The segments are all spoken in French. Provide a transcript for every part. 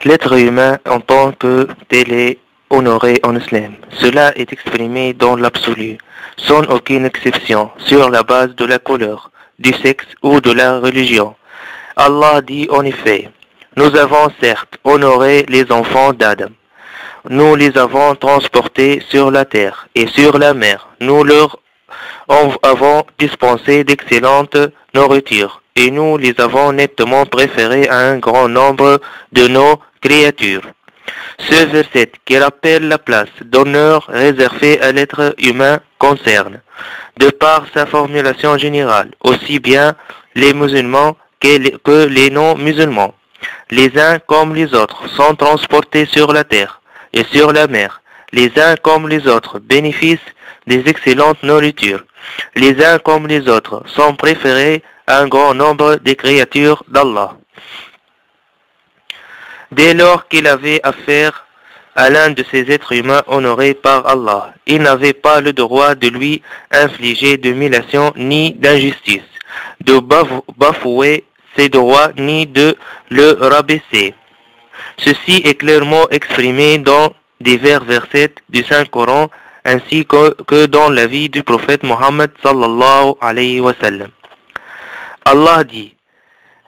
L'être humain en tant que tel est honoré en islam. Cela est exprimé dans l'absolu, sans aucune exception, sur la base de la couleur, du sexe ou de la religion. Allah dit en effet, nous avons certes honoré les enfants d'Adam. Nous les avons transportés sur la terre et sur la mer. Nous leur avons dispensé d'excellentes nourritures et nous les avons nettement préférés à un grand nombre de nos créatures. Ce verset qui rappelle la place d'honneur réservée à l'être humain concerne, de par sa formulation générale, aussi bien les musulmans que les non-musulmans. Les uns comme les autres sont transportés sur la terre et sur la mer. Les uns comme les autres bénéficient des excellentes nourritures. Les uns comme les autres sont préférés à un grand nombre des créatures d'Allah. Dès lors qu'il avait affaire à l'un de ces êtres humains honorés par Allah, il n'avait pas le droit de lui infliger d'humiliation ni d'injustice, de bafouer ses droits ni de le rabaisser. Ceci est clairement exprimé dans divers versets du Saint-Coran ainsi que dans la vie du prophète Mohammed sallallahu alayhi wa sallam. Allah dit: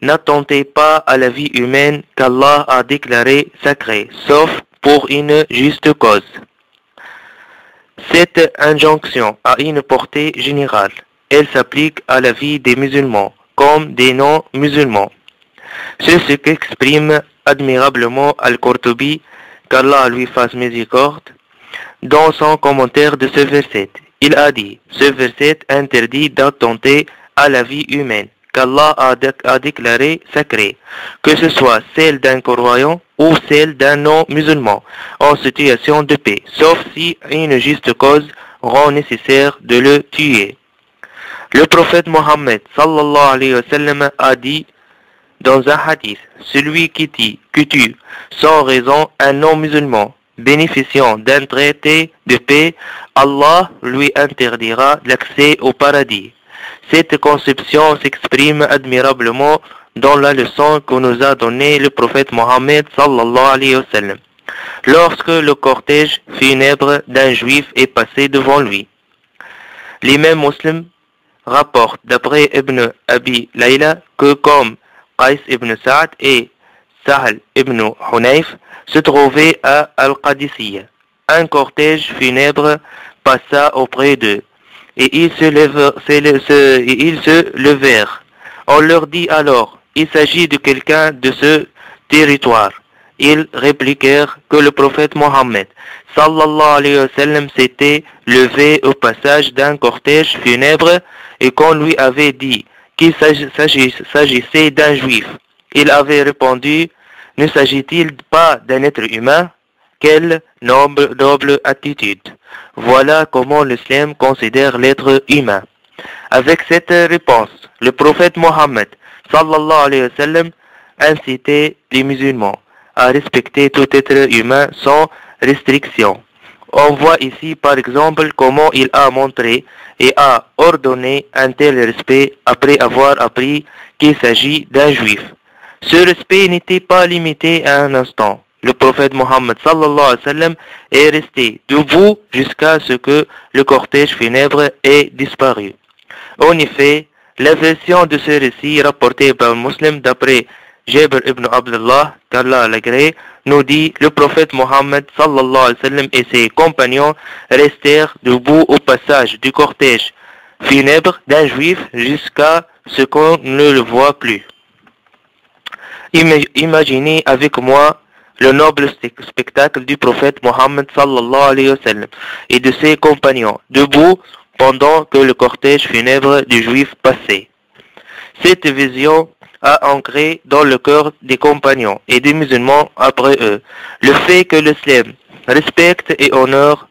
n'attentez pas à la vie humaine qu'Allah a déclarée sacrée, sauf pour une juste cause. Cette injonction a une portée générale. Elle s'applique à la vie des musulmans comme des non-musulmans. C'est ce qu'exprime admirablement Al-Qurtubi, qu'Allah lui fasse miséricorde, dans son commentaire de ce verset. Il a dit: ce verset interdit d'attenter à la vie humaine qu'Allah a déclarée sacrée, que ce soit celle d'un croyant ou celle d'un non-musulman, en situation de paix, sauf si une juste cause rend nécessaire de le tuer. Le prophète Mohammed sallallahu alayhi wa sallam a dit dans un hadith: celui qui tue sans raison un non-musulman bénéficiant d'un traité de paix, Allah lui interdira l'accès au paradis. Cette conception s'exprime admirablement dans la leçon que nous a donnée le prophète Mohammed sallallahu alayhi wa sallam, lorsque le cortège funèbre d'un juif est passé devant lui. L'imam Muslim rapporte d'après Ibn Abi Layla que comme Qais ibn Sa'd et Sahl ibn Hunayf se trouvaient à Al-Qadisiyya, un cortège funèbre passa auprès d'eux, et ils se levèrent. On leur dit alors: il s'agit de quelqu'un de ce territoire. Ils répliquèrent que le prophète Mohammed sallallahu alayhi wa sallam s'était levé au passage d'un cortège funèbre et qu'on lui avait dit qu'il s'agissait d'un juif. Il avait répondu: ne s'agit-il pas d'un être humain? Quelle noble attitude! Voilà comment l'islam considère l'être humain. Avec cette réponse, le prophète Mohammed sallallahu alayhi wa sallam incitait les musulmans à respecter tout être humain sans restriction. On voit ici par exemple comment il a montré et a ordonné un tel respect après avoir appris qu'il s'agit d'un juif. Ce respect n'était pas limité à un instant. Le prophète Mohammed sallallahu alayhi wa sallam est resté debout jusqu'à ce que le cortège funèbre ait disparu. En effet, la version de ce récit rapportée par Muslim d'après Jabir ibn Abdullah, qu'Allah l'agrée, nous dit: le prophète Mohammed sallallahu alayhi wa sallam et ses compagnons restèrent debout au passage du cortège funèbre d'un juif jusqu'à ce qu'on ne le voit plus. Imaginez avec moi le noble spectacle du prophète Mohammed sallallahu alayhi wa sallam et de ses compagnons, debout pendant que le cortège funèbre du juif passait. Cette vision a ancré dans le cœur des compagnons et des musulmans après eux le fait que l'islam respecte et honore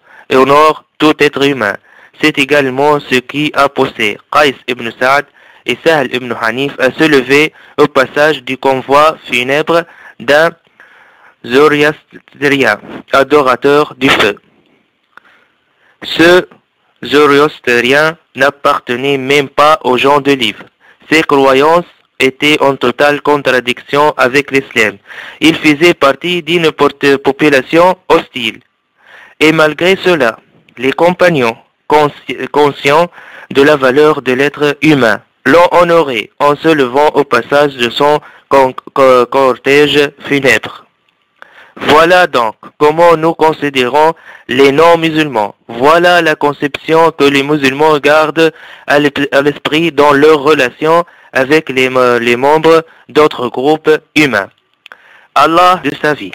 tout être humain. C'est également ce qui a poussé Qais ibn Sa'd et Sahl ibn Hanif à se lever au passage du convoi funèbre d'un Zoroastrien, adorateur du feu. Ce Zoroastrien n'appartenait même pas aux gens de livre. Ses croyances était en totale contradiction avec l'islam. Il faisait partie d'une population hostile. Et malgré cela, les compagnons, conscients de la valeur de l'être humain, l'ont honoré en se levant au passage de son cortège funèbre. Voilà donc comment nous considérons les non-musulmans. Voilà la conception que les musulmans gardent à l'esprit dans leurs relations avec les membres d'autres groupes humains. Allah de sa vie.